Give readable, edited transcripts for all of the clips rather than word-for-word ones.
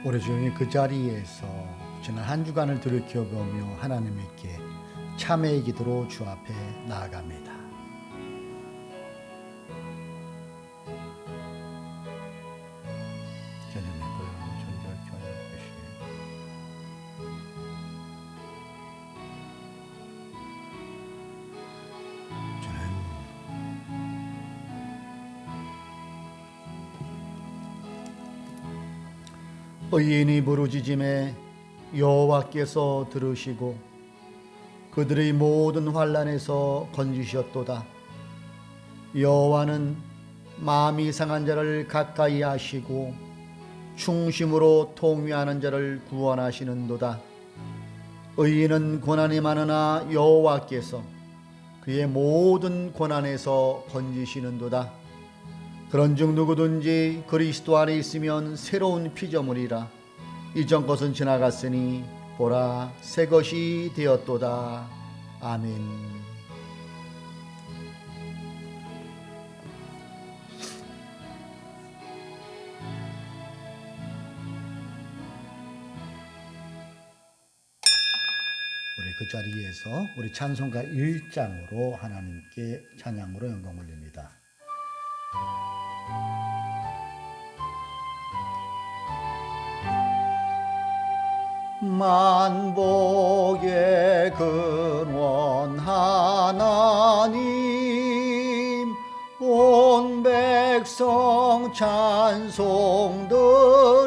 오래종일 그 자리에서 지난 한 주간을 돌이켜보며 하나님께 참회의 기도로 주 앞에 나아갑니다. 의인이 부르짖음에 여호와께서 들으시고 그들의 모든 환난에서 건지셨도다. 여호와는 마음이 상한 자를 가까이 하시고 충심으로 통회하는 자를 구원하시는도다. 의인은 고난이 많으나 여호와께서 그의 모든 고난에서 건지시는도다. 그런즉 누구든지 그리스도 안에 있으면 새로운 피조물이라. 이전 것은 지나갔으니 보라 새 것이 되었도다. 아멘. 우리 그 자리에서 우리 찬송가 1장으로 하나님께 찬양으로 영광 올립니다. 만복의 근원 하나님 온 백성 찬송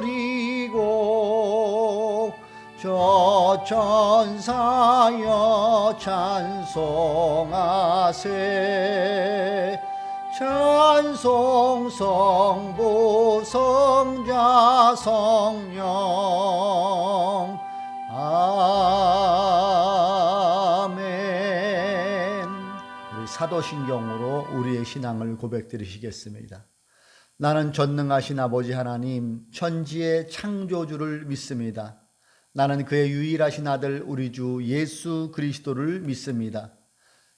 드리고 저 천사여 찬송하세. 찬송 성부 성자 성령 아멘. 우리 사도신경으로 우리의 신앙을 고백드리시겠습니다. 나는 전능하신 아버지 하나님 천지의 창조주를 믿습니다. 나는 그의 유일하신 아들 우리 주 예수 그리스도를 믿습니다.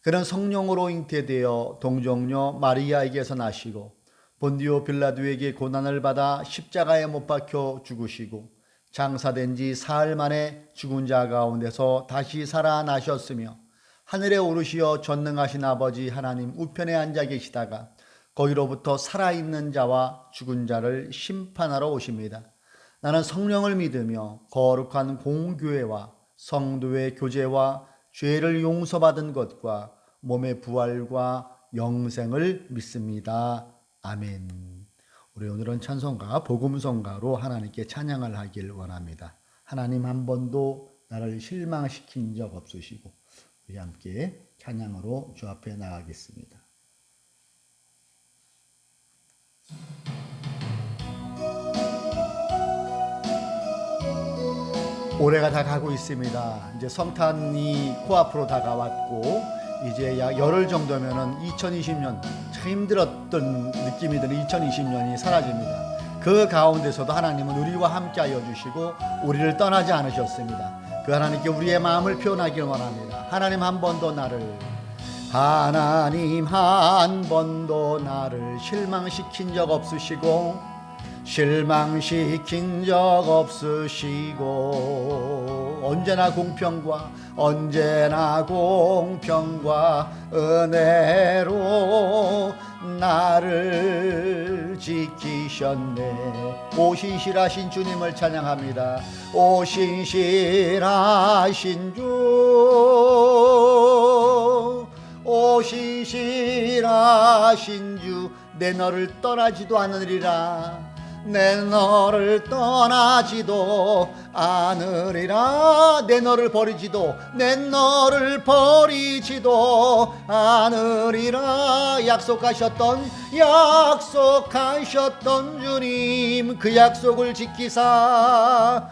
그는 성령으로 잉태되어 동정녀 마리아에게서 나시고 본디오 빌라도에게 고난을 받아 십자가에 못 박혀 죽으시고 장사된 지 사흘 만에 죽은 자 가운데서 다시 살아나셨으며 하늘에 오르시어 전능하신 아버지 하나님 우편에 앉아 계시다가 거기로부터 살아있는 자와 죽은 자를 심판하러 오십니다. 나는 성령을 믿으며 거룩한 공교회와 성도의 교제와 죄를 용서받은 것과 몸의 부활과 영생을 믿습니다. 아멘. 우리 오늘은 찬송가 복음성가로 하나님께 찬양을 하길 원합니다. 하나님 한 번도 나를 실망시킨 적 없으시고 우리 함께 찬양으로 주 앞에 나가겠습니다. 올해가 다 가고 있습니다. 이제 성탄이 코앞으로 다가왔고 이제 약 열흘 정도면은 2020년 참 힘들었던 느낌이 드는 2020년이 사라집니다. 그 가운데서도 하나님은 우리와 함께하여 주시고 우리를 떠나지 않으셨습니다. 그 하나님께 우리의 마음을 표현하길 원합니다. 하나님 한 번도 나를 실망시킨 적 없으시고 실망시킨 적 없으시고 언제나 공평과 은혜로 나를 지키셨네. 오 신실하신 주님을 찬양합니다. 오 신실하신 주, 오 신실하신 주, 내 너를 떠나지도 않으리라. 내 너를 떠나지도 않으리라. 내 너를 버리지도 않으리라. 약속하셨던 주님 그 약속을 지키사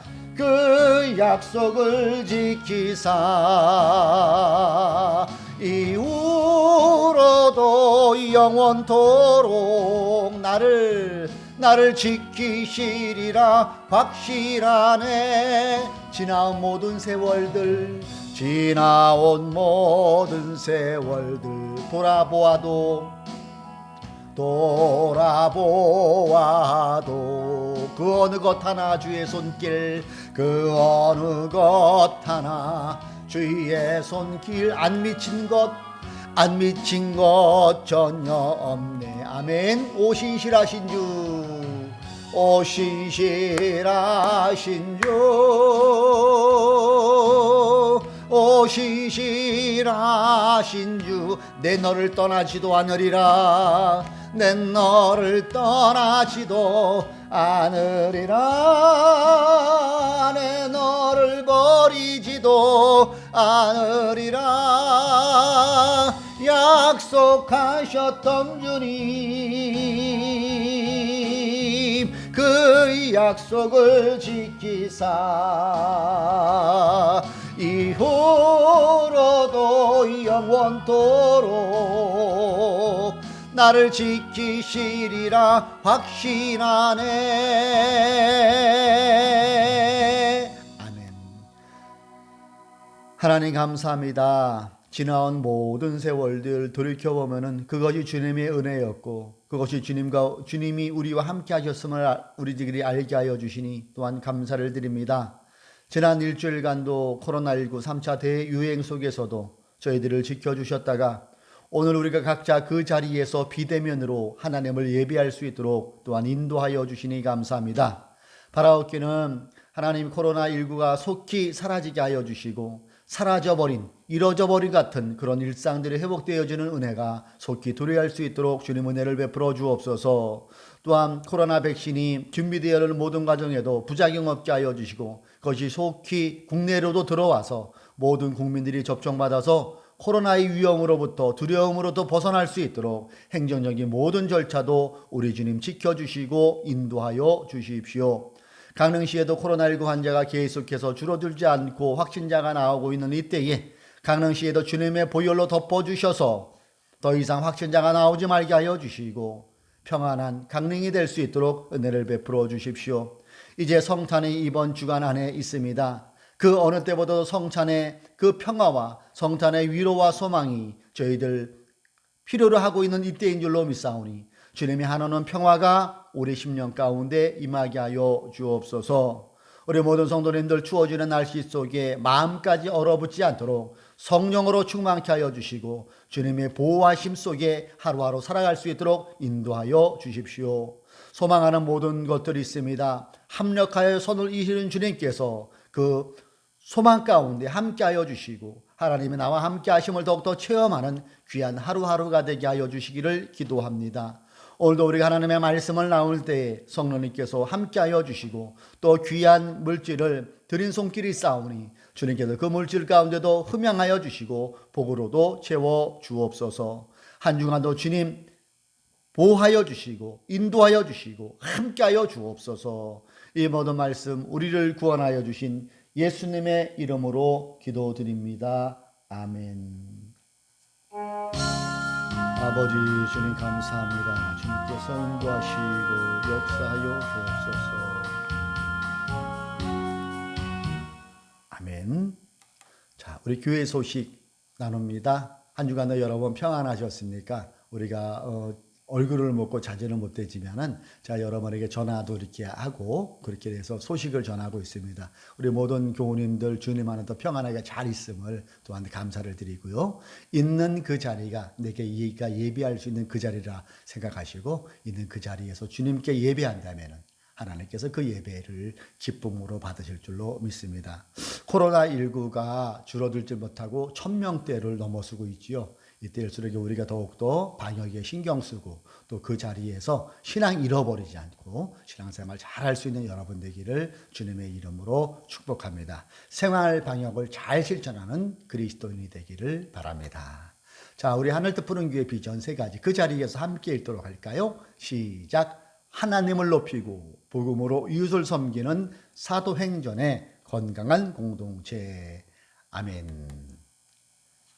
이후로도 영원토록 나를 지키시리라 확실하네. 지나온 모든 세월들 돌아보아도 그 어느 것 하나 주의 손길 그 어느 것 하나 주의 손길 안 미친 것 전혀 없네. 아멘. 오 신실하신 주, 오 신실하신 주, 오 신실하신 주, 내 너를 떠나지도 않으리라. 내 너를 떠나지도 않으리라. 내 너를 버리지도 않으리라. 약속하셨던 주님 그 약속을 지키사 이후로도 영원토록 나를 지키시리라 확신하네. 아멘. 하나님 감사합니다. 지나온 모든 세월들 돌이켜보면 그것이 주님의 은혜였고 그것이 주님이 우리와 함께 하셨음을 우리들이 알게 하여 주시니 또한 감사를 드립니다. 지난 일주일간도 코로나19 3차 대유행 속에서도 저희들을 지켜주셨다가 오늘 우리가 각자 그 자리에서 비대면으로 하나님을 예배할 수 있도록 또한 인도하여 주시니 감사합니다. 바라옵기는 하나님 코로나19가 속히 사라지게 하여 주시고 사라져버린 잃어져버린 같은 그런 일상들이 회복되어지는 은혜가 속히 도래할 수 있도록 주님 은혜를 베풀어 주옵소서. 또한 코로나 백신이 준비되어 있는 모든 과정에도 부작용 없게 하여 주시고 그것이 속히 국내로도 들어와서 모든 국민들이 접종받아서 코로나의 위험으로부터 두려움으로부터 벗어날 수 있도록 행정적인 모든 절차도 우리 주님 지켜주시고 인도하여 주십시오. 강릉시에도 코로나19 환자가 계속해서 줄어들지 않고 확진자가 나오고 있는 이때에 강릉시에도 주님의 보혈로 덮어주셔서 더 이상 확진자가 나오지 말게 하여 주시고 평안한 강릉이 될 수 있도록 은혜를 베풀어 주십시오. 이제 성탄이 이번 주간 안에 있습니다. 그 어느 때보다도 성탄의 그 평화와 성탄의 위로와 소망이 저희들 필요로 하고 있는 이때인 줄로 믿사오니 주님이 하나는 평화가 우리 심령 가운데 임하게 하여 주옵소서. 우리 모든 성도님들 추워지는 날씨 속에 마음까지 얼어붙지 않도록 성령으로 충만케 하여 주시고 주님의 보호하심 속에 하루하루 살아갈 수 있도록 인도하여 주십시오. 소망하는 모든 것들이 있습니다. 합력하여 손을 이시는 주님께서 그 소망 가운데 함께하여 주시고 하나님이 나와 함께 하심을 더욱더 체험하는 귀한 하루하루가 되게 하여 주시기를 기도합니다. 오늘도 우리가 하나님의 말씀을 나눌 때에 성령님께서 함께하여 주시고 또 귀한 물질을 드린 손길이 싸우니 주님께서 그 물질 가운데도 흠양하여 주시고 복으로도 채워 주옵소서. 한 주간도 주님 보호하여 주시고 인도하여 주시고 함께하여 주옵소서. 이 모든 말씀 우리를 구원하여 주신 예수님의 이름으로 기도드립니다. 아멘. 아버지 주님 감사합니다. 주님께서 인도하시고 역사하여 주옵소서. 아멘. 자, 우리 교회 소식 나눕니다. 한 주간도 여러분 평안하셨습니까? 우리가 얼굴을 먹고 자제는 못되지만은 자 여러분에게 전화도 이렇게 하고 그렇게 돼서 소식을 전하고 있습니다. 우리 모든 교우님들 주님 안에도 평안하게 잘 있음을 또한 감사를 드리고요. 있는 그 자리가 내게 예배할 수 있는 그 자리라 생각하시고 있는 그 자리에서 주님께 예배한다면은 하나님께서 그 예배를 기쁨으로 받으실 줄로 믿습니다. 코로나19가 줄어들지 못하고 1000명대를 넘어서고 있지요. 이때일수록 우리가 더욱더 방역에 신경 쓰고 또 그 자리에서 신앙 잃어버리지 않고 신앙생활 잘할 수 있는 여러분 되기를 주님의 이름으로 축복합니다. 생활 방역을 잘 실천하는 그리스도인이 되기를 바랍니다. 자, 우리 하늘뜻 푸른 교회 비전 3가지 그 자리에서 함께 읽도록 할까요? 시작. 하나님을 높이고 복음으로 이웃을 섬기는 사도행전의 건강한 공동체. 아멘.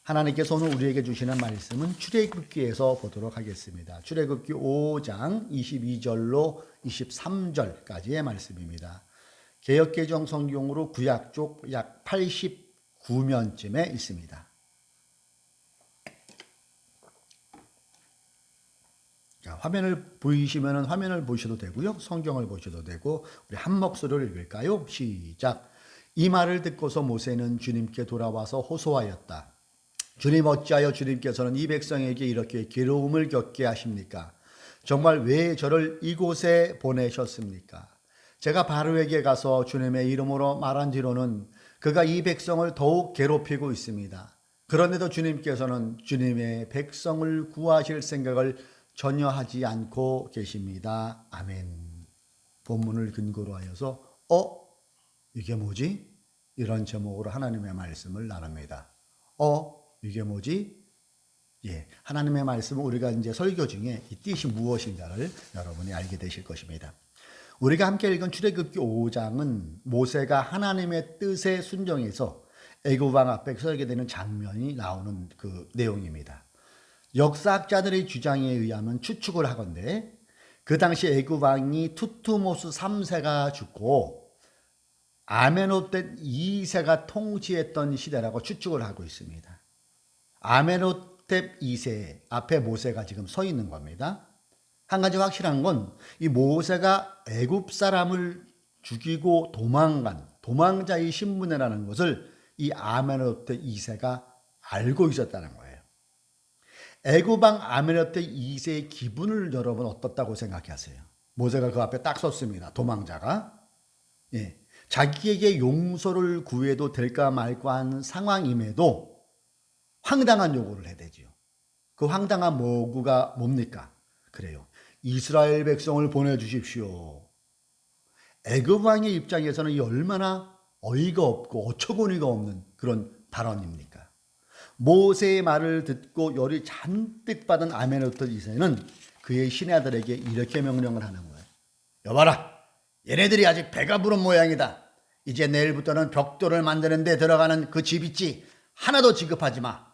하나님께서 오늘 우리에게 주시는 말씀은 출애굽기에서 보도록 하겠습니다. 출애굽기 5장 22절로 23절까지의 말씀입니다. 개역개정 성경으로 구약 쪽 약 89면쯤에 있습니다. 화면을 보이시면 화면을 보셔도 되고요. 성경을 보셔도 되고 우리 한 목소리를 읽을까요? 시작. 이 말을 듣고서 모세는 주님께 돌아와서 호소하였다. 주님, 어찌하여 주님께서는 이 백성에게 이렇게 괴로움을 겪게 하십니까? 정말 왜 저를 이곳에 보내셨습니까? 제가 바로에게 가서 주님의 이름으로 말한 뒤로는 그가 이 백성을 더욱 괴롭히고 있습니다. 그런데도 주님께서는 주님의 백성을 구하실 생각을 전혀 하지 않고 계십니다. 아멘. 본문을 근거로 하여서 이게 뭐지? 이런 제목으로 하나님의 말씀을 나눕니다. 이게 뭐지? 하나님의 말씀은 우리가 이제 설교 중에 이 뜻이 무엇인가를 여러분이 알게 되실 것입니다. 우리가 함께 읽은 출애굽기 5장은 모세가 하나님의 뜻에 순종해서 애굽 왕 앞에 서게 되는 장면이 나오는 그 내용입니다. 역사학자들의 주장에 의하면 추측을 하건대 그 당시 애굽 왕이 투트모스 3세가 죽고 아메노텝 2세가 통치했던 시대라고 추측을 하고 있습니다. 아메노텝 2세 앞에 모세가 지금 서 있는 겁니다. 한 가지 확실한 건 이 모세가 애굽 사람을 죽이고 도망간 도망자의 신분이라는 것을 이 아메노텝 2세가 알고 있었다는 거예요. 애굽 왕 아메노텝 2세의 기분을 여러분 어떻다고 생각하세요? 모세가 그 앞에 딱 섰습니다. 도망자가. 자기에게 용서를 구해도 될까 말까 한 상황임에도 황당한 요구를 해대지요. 그 황당한 요구가 뭡니까? 그래요. 이스라엘 백성을 보내주십시오. 애굽 왕의 입장에서는 이 얼마나 어이가 없고 어처구니가 없는 그런 발언입니까? 모세의 말을 듣고 열이 잔뜩 받은 아메노텝 2세는 그의 신하들에게 이렇게 명령을 하는 거예요. 여봐라, 얘네들이 아직 배가 부른 모양이다. 이제 내일부터는 벽돌을 만드는 데 들어가는 그 집 있지? 하나도 지급하지 마.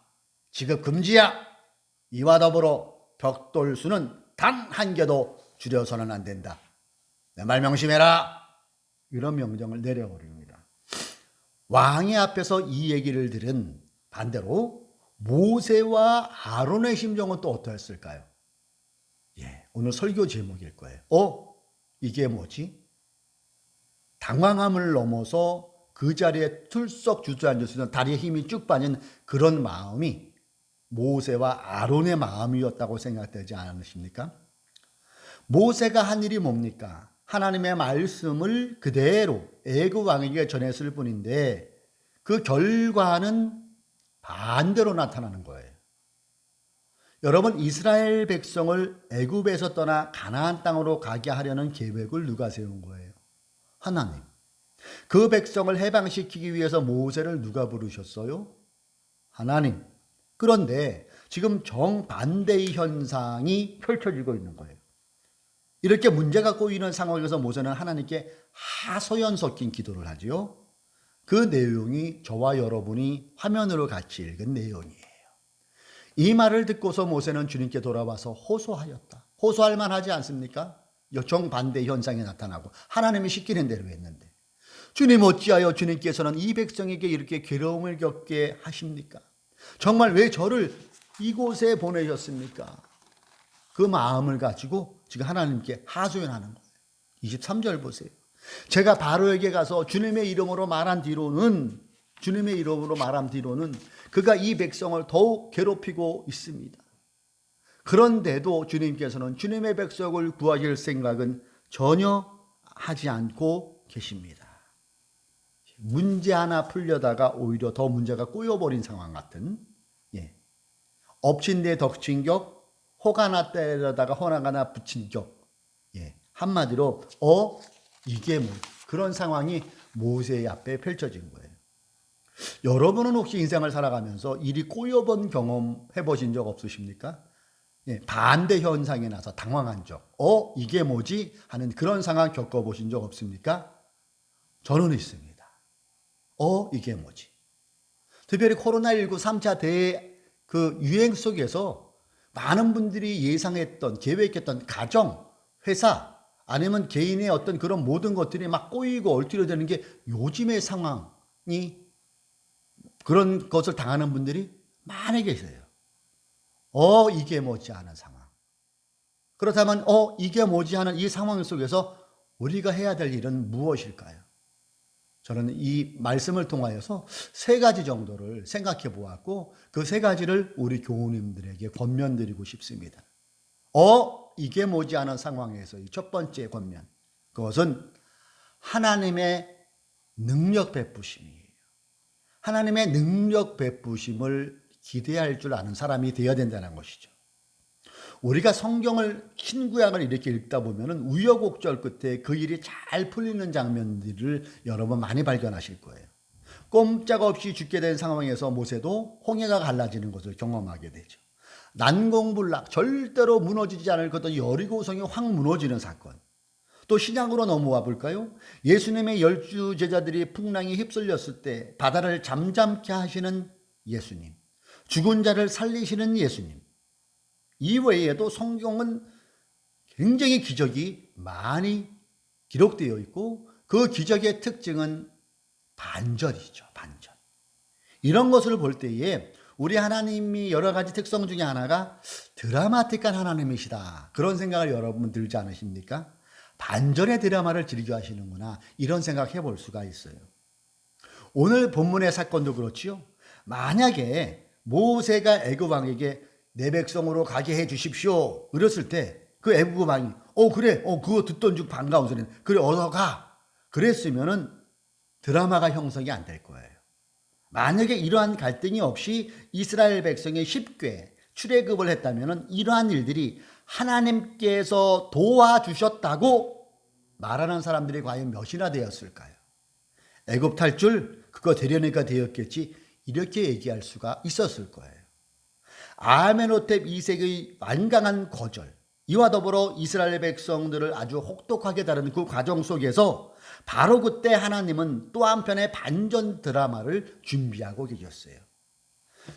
지급 금지야. 이와 더불어 벽돌 수는 단 한 개도 줄여서는 안 된다. 내 말 명심해라. 이런 명령을 내려버립니다. 왕의 앞에서 이 얘기를 들은 반대로 모세와 아론의 심정은 또 어떠했을까요? 오늘 설교 제목일 거예요. 이게 뭐지? 당황함을 넘어서 그 자리에 툴썩 주저앉을 수 있는 다리에 힘이 쭉 빠진 그런 마음이 모세와 아론의 마음이었다고 생각되지 않으십니까? 모세가 한 일이 뭡니까? 하나님의 말씀을 그대로 애굽 왕에게 전했을 뿐인데 그 결과는 반대로 나타나는 거예요. 여러분, 이스라엘 백성을 애굽에서 떠나 가나안 땅으로 가게 하려는 계획을 누가 세운 거예요? 하나님. 그 백성을 해방시키기 위해서 모세를 누가 부르셨어요? 하나님. 그런데 지금 정반대의 현상이 펼쳐지고 있는 거예요. 이렇게 문제가 꼬이는 상황에서 모세는 하나님께 하소연 섞인 기도를 하지요. 그 내용이 저와 여러분이 화면으로 같이 읽은 내용이에요. 이 말을 듣고서 모세는 주님께 돌아와서 호소하였다. 호소할 만하지 않습니까? 정반대 현상이 나타나고 하나님이 시키는 대로 했는데 주님, 어찌하여 주님께서는 이 백성에게 이렇게 괴로움을 겪게 하십니까? 정말 왜 저를 이곳에 보내셨습니까? 그 마음을 가지고 지금 하나님께 하소연하는 거예요. 23절 보세요. 제가 바로에게 가서 주님의 이름으로 말한 뒤로는 그가 이 백성을 더욱 괴롭히고 있습니다. 그런데도 주님께서는 주님의 백성을 구하실 생각은 전혀 하지 않고 계십니다. 문제 하나 풀려다가 오히려 더 문제가 꼬여버린 상황 같은, 엎친 데 덮친 격, 혹 하나 때려다가 허 하나 붙인 격. 한마디로 이게 뭐 그런 상황이 모세의 앞에 펼쳐진 거예요. 여러분은 혹시 인생을 살아가면서 일이 꼬여본 경험 해보신 적 없으십니까? 반대 현상이 나서 당황한 적, 이게 뭐지? 하는 그런 상황 겪어보신 적 없습니까? 저는 있습니다. 이게 뭐지? 특별히 코로나19 3차 그 유행 속에서 많은 분들이 예상했던, 계획했던 가정, 회사, 아니면 개인의 어떤 그런 모든 것들이 막 꼬이고 얽히려되는 게 요즘의 상황이 그런 것을 당하는 분들이 많이 계세요. 이게 못지않은 상황. 그렇다면 이게 뭐지 하는 이 상황 속에서 우리가 해야 될 일은 무엇일까요? 저는 이 말씀을 통하여서 세 가지 정도를 생각해 보았고 그 세 가지를 우리 교우님들에게 권면드리고 싶습니다. 이게 뭐지 하는 상황에서 이 첫 번째 권면, 그것은 하나님의 능력 베푸심이에요. 하나님의 능력 베푸심을 기대할 줄 아는 사람이 되어야 된다는 것이죠. 우리가 성경을 신구약을 이렇게 읽다 보면은 우여곡절 끝에 그 일이 잘 풀리는 장면들을 여러분 많이 발견하실 거예요. 꼼짝없이 죽게 된 상황에서 모세도 홍해가 갈라지는 것을 경험하게 되죠. 난공불락, 절대로 무너지지 않을 것 같던 여리고성이 확 무너지는 사건. 또 신약으로 넘어와 볼까요? 예수님의 12 제자들이 풍랑에 휩쓸렸을 때 바다를 잠잠케 하시는 예수님, 죽은 자를 살리시는 예수님. 이 외에도 성경은 굉장히 기적이 많이 기록되어 있고 그 기적의 특징은 반전이죠. 반전. 이런 것을 볼 때에 우리 하나님이 여러 가지 특성 중에 하나가 드라마틱한 하나님이시다. 그런 생각을 여러분 들지 않으십니까? 반전의 드라마를 즐겨 하시는구나. 이런 생각해 볼 수가 있어요. 오늘 본문의 사건도 그렇지요. 만약에 모세가 애굽 왕에게 내 백성으로 가게 해 주십시오. 그랬을 때 그 애굽 왕이 그래. 그거 듣던 중 반가운 소리는 그래 어서 가. 그랬으면은 드라마가 형성이 안 될 거예요. 만약에 이러한 갈등이 없이 이스라엘 백성이 쉽게 출애굽을 했다면은 이러한 일들이 하나님께서 도와주셨다고 말하는 사람들이 과연 몇이나 되었을까요? 애굽 탈출 그거 되려니까 되었겠지 이렇게 얘기할 수가 있었을 거예요. 아멘호텝 2세의 완강한 거절, 이와 더불어 이스라엘 백성들을 아주 혹독하게 다루는 그 과정 속에서 바로 그때 하나님은 또 한편의 반전 드라마를 준비하고 계셨어요.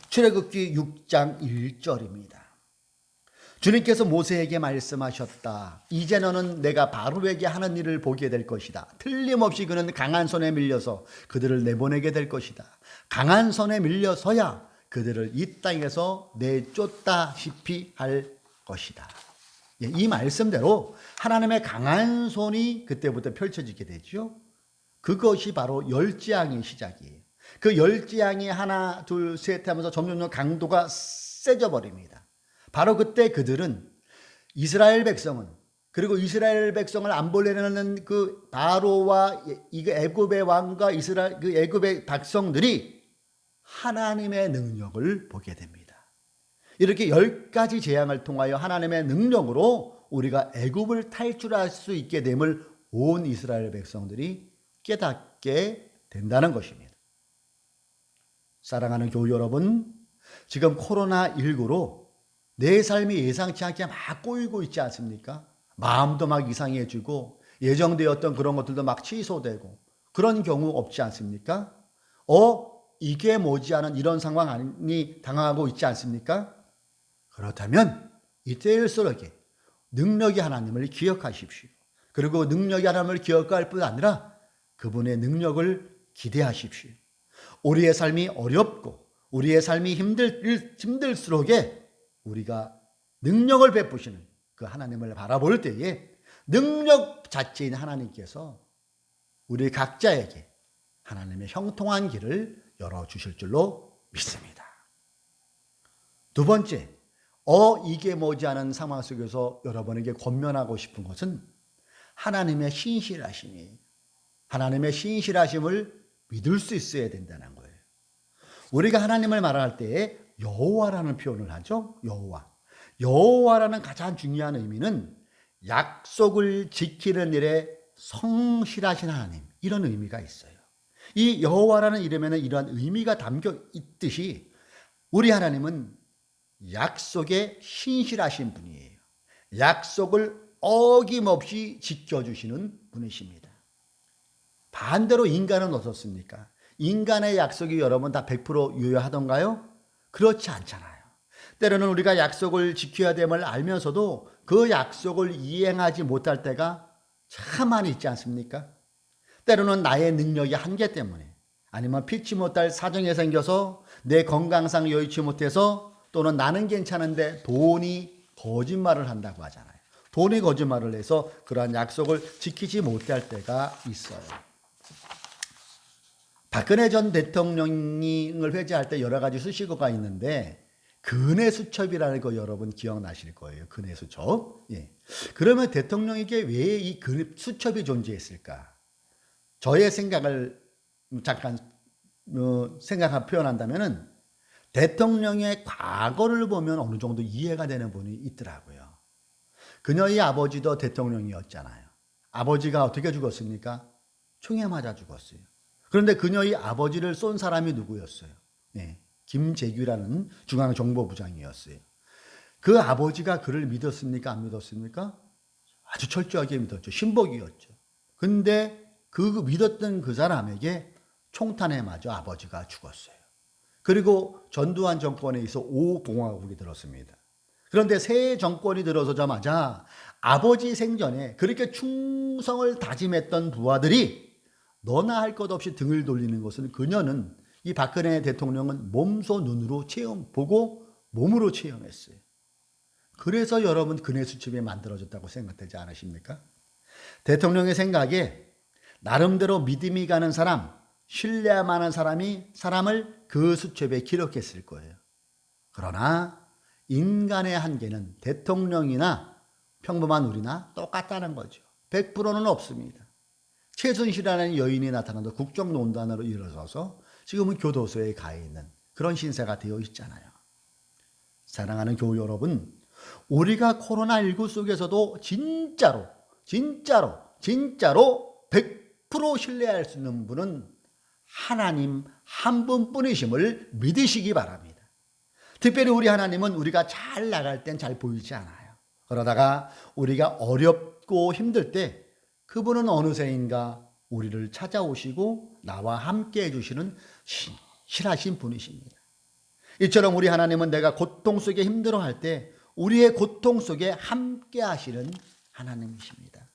출애굽기 6장 1절입니다. 주님께서 모세에게 말씀하셨다. 이제 너는 내가 바로에게 하는 일을 보게 될 것이다. 틀림없이 그는 강한 손에 밀려서 그들을 내보내게 될 것이다. 강한 손에 밀려서야 그들을 이 땅에서 내쫓다시피 할 것이다. 이 말씀대로 하나님의 강한 손이 그때부터 펼쳐지게 되죠. 그것이 바로 열지양의 시작이에요. 그 열지양이 하나 둘 셋 하면서 점점 강도가 세져 버립니다. 바로 그때 그들은 이스라엘 백성은 그리고 이스라엘 백성을 안 보내려는 그 바로와 이 애굽의 왕과 이스라엘 그 애굽의 백성들이 하나님의 능력을 보게 됩니다. 이렇게 10가지 재앙을 통하여 하나님의 능력으로 우리가 애굽을 탈출할 수 있게 됨을 온 이스라엘 백성들이 깨닫게 된다는 것입니다. 사랑하는 교우 여러분, 지금 코로나19로 내 삶이 예상치 않게 막 꼬이고 있지 않습니까? 마음도 막 이상해지고 예정되었던 그런 것들도 막 취소되고 그런 경우 없지 않습니까? 이게 뭐지 하는 이런 상황이 당하고 있지 않습니까? 그렇다면 이때일수록 능력이 하나님을 기억하십시오. 그리고 능력이 하나님을 기억할 뿐 아니라 그분의 능력을 기대하십시오. 우리의 삶이 어렵고 우리의 삶이 힘들수록 우리가 능력을 베푸시는 그 하나님을 바라볼 때에 능력 자체인 하나님께서 우리 각자에게 하나님의 형통한 길을 열어주실 줄로 믿습니다. 두 번째, 이게 뭐지 하는 상황 속에서 여러분에게 권면하고 싶은 것은 하나님의 신실하심이에요. 하나님의 신실하심을 믿을 수 있어야 된다는 거예요. 우리가 하나님을 말할 때에 여호와라는 표현을 하죠. 여호와라는 가장 중요한 의미는 약속을 지키는 일에 성실하신 하나님, 이런 의미가 있어요. 이 여호와라는 이름에는 이러한 의미가 담겨 있듯이 우리 하나님은 약속에 신실하신 분이에요. 약속을 어김없이 지켜주시는 분이십니다. 반대로 인간은 어떻습니까? 인간의 약속이 여러분 다 100% 유효하던가요? 그렇지 않잖아요. 때로는 우리가 약속을 지켜야 됨을 알면서도 그 약속을 이행하지 못할 때가 참 많이 있지 않습니까? 때로는 나의 능력이 한계 때문에 아니면 피치 못할 사정이 생겨서 내 건강상 여의치 못해서 또는 나는 괜찮은데 돈이 거짓말을 한다고 하잖아요. 돈의 거짓말을 해서 그러한 약속을 지키지 못할 때가 있어요. 박근혜 전 대통령을 회재할 때 여러 가지 수식어가 있는데 근혜수첩이라는 거 여러분 기억나실 거예요. 근혜수첩. 예. 그러면 대통령에게 왜 이 수첩이 존재했을까? 저의 생각을 잠깐 표현한다면은 대통령의 과거를 보면 어느 정도 이해가 되는 분이 있더라고요. 그녀의 아버지도 대통령이었잖아요. 아버지가 어떻게 죽었습니까? 총에 맞아 죽었어요. 그런데 그녀의 아버지를 쏜 사람이 누구였어요? 네, 김재규라는 중앙정보부장이었어요. 그 아버지가 그를 믿었습니까? 안 믿었습니까? 아주 철저하게 믿었죠. 신복이었죠. 근데 그 믿었던 그 사람에게 총탄에 맞아 아버지가 죽었어요. 그리고 전두환 정권에 의해서 5공화국이 들었습니다. 그런데 새 정권이 들어서자마자 아버지 생전에 그렇게 충성을 다짐했던 부하들이 너나 할 것 없이 등을 돌리는 것은 그녀는 이 박근혜 대통령은 몸소 눈으로 보고 몸으로 체험했어요. 그래서 여러분 근혜수첩이 만들어졌다고 생각되지 않으십니까? 대통령의 생각에 나름대로 믿음이 가는 사람, 신뢰만한 사람을 그 수첩에 기록했을 거예요. 그러나 인간의 한계는 대통령이나 평범한 우리나 똑같다는 거죠. 100%는 없습니다. 최순실이라는 여인이 나타나서 국정농단으로 일어서서 지금은 교도소에 가 있는 그런 신세가 되어 있잖아요. 사랑하는 교우 여러분, 우리가 코로나19 속에서도 진짜로 100% 신뢰할 수 있는 분은 하나님 한 분뿐이심을 믿으시기 바랍니다. 특별히 우리 하나님은 우리가 잘 나갈 땐 잘 보이지 않아요. 그러다가 우리가 어렵고 힘들 때 그분은 어느새인가 우리를 찾아오시고 나와 함께 해주시는 신실하신 분이십니다. 이처럼 우리 하나님은 내가 고통 속에 힘들어할 때 우리의 고통 속에 함께 하시는 하나님이십니다.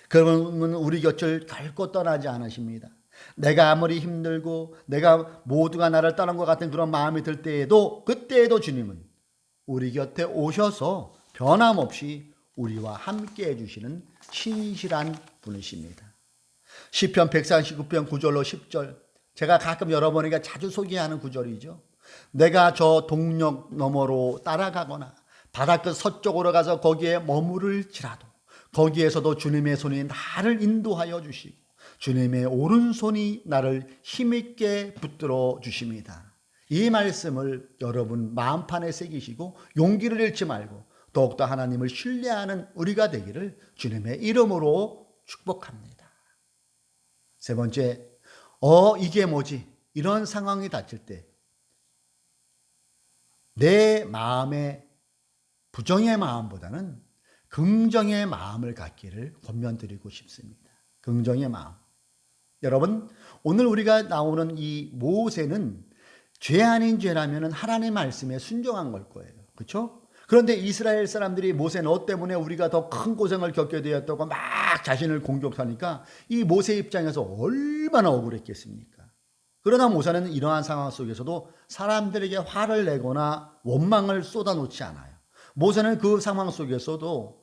그러면 우리 곁을 결코 떠나지 않으십니다. 내가 아무리 힘들고 내가 모두가 나를 떠난 것 같은 그런 마음이 들 때에도 그때에도 주님은 우리 곁에 오셔서 변함없이 우리와 함께 해주시는 신실한 분이십니다. 시편 139편 9절로 10절, 제가 가끔 여러분에게 자주 소개하는 구절이죠. 내가 저 동력 너머로 따라가거나 바다끝 서쪽으로 가서 거기에 머무를지라도 거기에서도 주님의 손이 나를 인도하여 주시고 주님의 오른손이 나를 힘있게 붙들어 주십니다. 이 말씀을 여러분 마음판에 새기시고 용기를 잃지 말고 더욱더 하나님을 신뢰하는 우리가 되기를 주님의 이름으로 축복합니다. 세 번째, 이게 뭐지? 이런 상황이 닥칠 때 내 마음에 부정의 마음보다는 긍정의 마음을 갖기를 권면드리고 싶습니다. 긍정의 마음. 여러분, 오늘 우리가 나오는 이 모세는 죄 아닌 죄라면 하나님 말씀에 순종한 걸 거예요. 그렇죠? 그런데 이스라엘 사람들이 모세 너 때문에 우리가 더 큰 고생을 겪게 되었다고 막 자신을 공격하니까 이 모세 입장에서 얼마나 억울했겠습니까? 그러나 모세는 이러한 상황 속에서도 사람들에게 화를 내거나 원망을 쏟아놓지 않아요. 모세는 그 상황 속에서도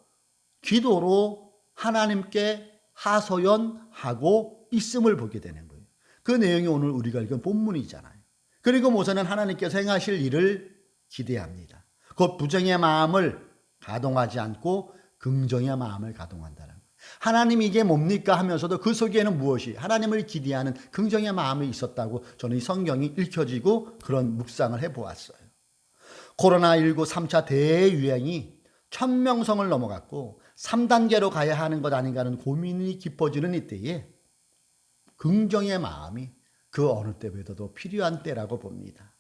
기도로 하나님께 하소연하고 있음을 보게 되는 거예요. 그 내용이 오늘 우리가 읽은 본문이잖아요. 그리고 모세는 하나님께서 행하실 일을 기대합니다. 곧 부정의 마음을 가동하지 않고 긍정의 마음을 가동한다는 거예요. 하나님이 이게 뭡니까 하면서도 그 속에는 무엇이 하나님을 기대하는 긍정의 마음이 있었다고 저는 이 성경이 읽혀지고 그런 묵상을 해보았어요. 코로나19 3차 대유행이 1000명성을 넘어갔고 3단계로 가야 하는 것 아닌가 하는 고민이 깊어지는 이때에 긍정의 마음이 그 어느 때보다도 필요한 때라고 봅니다.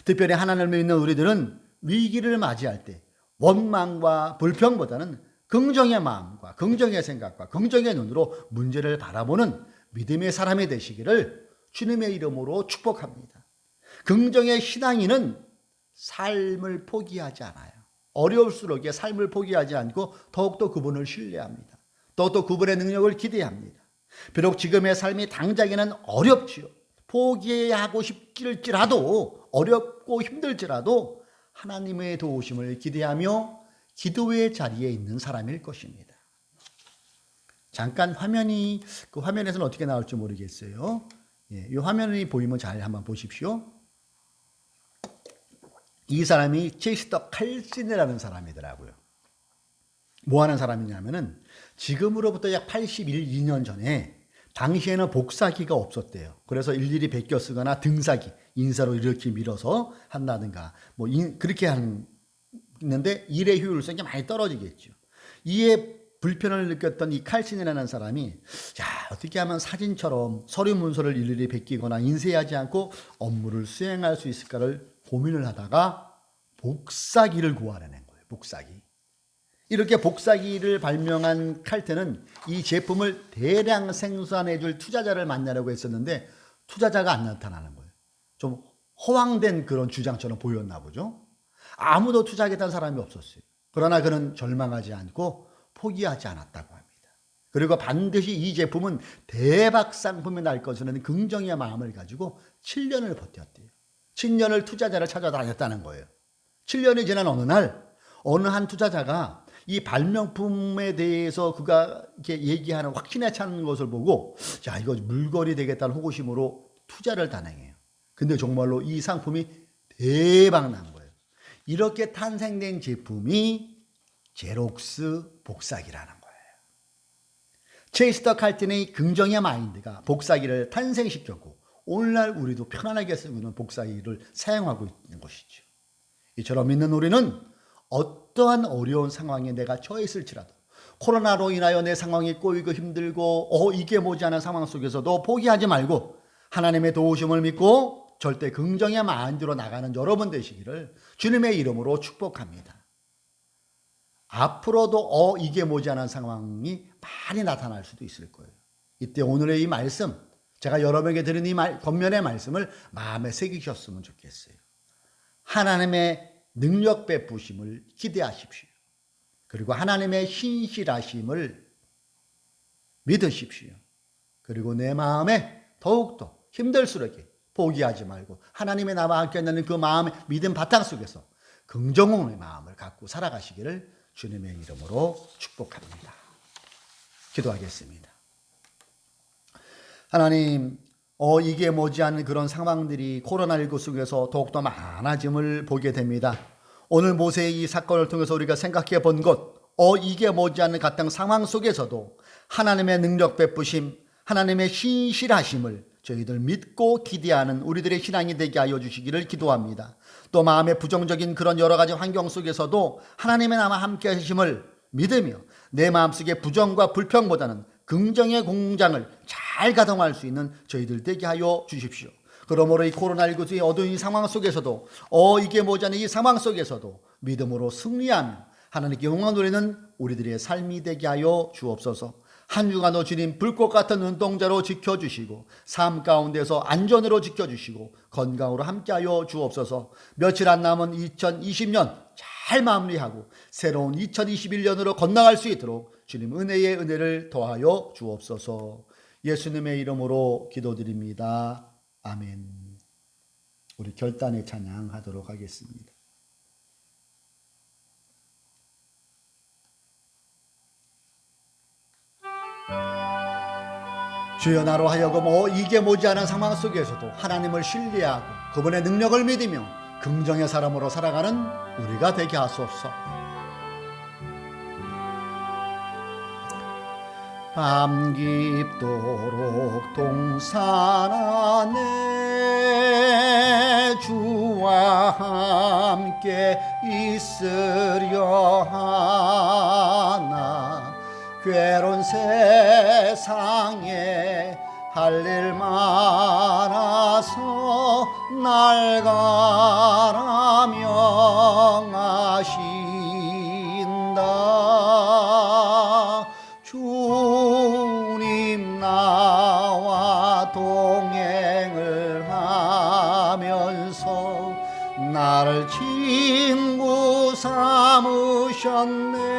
특별히 하나님을 믿는 우리들은 위기를 맞이할 때 원망과 불평보다는 긍정의 마음과 긍정의 생각과 긍정의 눈으로 문제를 바라보는 믿음의 사람이 되시기를 주님의 이름으로 축복합니다. 긍정의 신앙인은 삶을 포기하지 않아요. 어려울수록 삶을 포기하지 않고 더욱더 그분을 신뢰합니다. 더욱더 그분의 능력을 기대합니다. 비록 지금의 삶이 당장에는 어렵지요. 포기하고 싶을지라도 어렵고 힘들지라도 하나님의 도우심을 기대하며 기도의 자리에 있는 사람일 것입니다. 잠깐 그 화면에서는 어떻게 나올지 모르겠어요. 이 화면이 보이면 잘 한번 보십시오. 이 사람이 체스터 칼신이라는 사람이더라고요. 뭐 하는 사람이냐면은 지금으로부터 약 81, 2년 전에 당시에는 복사기가 없었대요. 그래서 일일이 베껴 쓰거나 등사기, 인사로 이렇게 밀어서 한다든가 그렇게 했는데 일의 효율성이 많이 떨어지겠죠. 이에 불편을 느꼈던 이 칼신이라는 사람이 어떻게 하면 사진처럼 서류 문서를 일일이 베끼거나 인쇄하지 않고 업무를 수행할 수 있을까를 고민을 하다가 복사기를 고안해낸 거예요. 복사기. 이렇게 복사기를 발명한 칼테는 이 제품을 대량 생산해 줄 투자자를 만나려고 했었는데 투자자가 안 나타나는 거예요. 좀 허황된 그런 주장처럼 보였나 보죠. 아무도 투자하겠다는 사람이 없었어요. 그러나 그는 절망하지 않고 포기하지 않았다고 합니다. 그리고 반드시 이 제품은 대박 상품이 날 것이라는 긍정의 마음을 가지고 7년을 버텼대요. 7년을 투자자를 찾아다녔다는 거예요. 7년이 지난 어느 날 어느 한 투자자가 이 발명품에 대해서 그가 이렇게 얘기하는 확신에 차는 것을 보고 이거 물거리 되겠다는 호기심으로 투자를 단행해요. 근데 정말로 이 상품이 대박 난 거예요. 이렇게 탄생된 제품이 제록스 복사기라는 거예요. 체스터 칼튼의 긍정의 마인드가 복사기를 탄생시켰고 오늘날 우리도 편안하게 쓰고 있는 복사기를 사용하고 있는 것이죠. 이처럼 믿는 우리는 어떠한 어려운 상황에 내가 처했을지라도 코로나로 인하여 내 상황이 꼬이고 힘들고 이게 뭐지 하는 상황 속에서도 포기하지 말고 하나님의 도우심을 믿고 절대 긍정의 마인드로 나가는 여러분 되시기를 주님의 이름으로 축복합니다. 앞으로도 이게 뭐지 하는 상황이 많이 나타날 수도 있을 거예요. 이때 오늘의 이 말씀, 제가 여러분에게 드린 이 겉면의 말씀을 마음에 새기셨으면 좋겠어요. 하나님의 능력 베푸심을 기대하십시오. 그리고 하나님의 신실하심을 믿으십시오. 그리고 내 마음에 더욱더 힘들수록 포기하지 말고 하나님의 나와 함께 있는 그 마음의 믿음 바탕 속에서 긍정의 마음을 갖고 살아가시기를 주님의 이름으로 축복합니다. 기도하겠습니다. 하나님, 이게 뭐지않은 그런 상황들이 코로나19 속에서 더욱더 많아짐을 보게 됩니다. 오늘 모세의 이 사건을 통해서 우리가 생각해 본 것, 이게 뭐지않은 같은 상황 속에서도 하나님의 능력 베푸심, 하나님의 신실하심을 저희들 믿고 기대하는 우리들의 신앙이 되게 하여 주시기를 기도합니다. 또 마음의 부정적인 그런 여러 가지 환경 속에서도 하나님의 나와 함께 하심을 믿으며 내 마음속의 부정과 불평보다는 긍정의 공장을 잘 가동할 수 있는 저희들 되게 하여 주십시오. 그러므로 이 코로나19의 어두운 이 상황 속에서도 이게 뭐잖아요. 이 상황 속에서도 믿음으로 승리하며 하나님께 영광 돌리는 우리들의 삶이 되게 하여 주옵소서. 한 주간도 주님 불꽃 같은 눈동자로 지켜주시고 삶 가운데서 안전으로 지켜주시고 건강으로 함께하여 주옵소서. 며칠 안 남은 2020년 잘 마무리하고 새로운 2021년으로 건너갈 수 있도록 주님 은혜의 은혜를 더하여 주옵소서. 예수님의 이름으로 기도드립니다. 아멘. 우리 결단의 찬양하도록 하겠습니다. 주여, 나로 하여금 이게 모자란 상황 속에서도 하나님을 신뢰하고 그분의 능력을 믿으며 긍정의 사람으로 살아가는 우리가 되게 하소서. 밤 깊도록 동산 안에 주와 함께 있으려 하나 괴로운 세상에 할 일 많아서 날 가라 명하신다. 주님 나와 동행을 하면서 나를 친구 삼으셨네.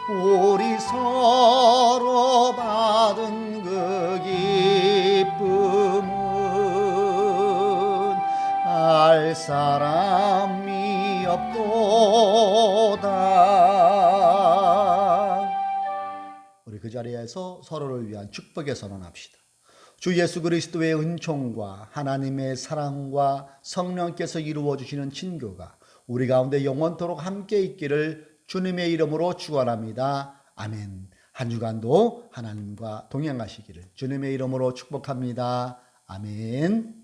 우리 서로 받은 그 기쁨은 알 사람이 없도다. 우리 그 자리에서 서로를 위한 축복의 선언합시다. 주 예수 그리스도의 은총과 하나님의 사랑과 성령께서 이루어 주시는 친교가 우리 가운데 영원토록 함께 있기를 주님의 이름으로 축원합니다. 아멘. 한 주간도 하나님과 동행하시기를 주님의 이름으로 축복합니다. 아멘.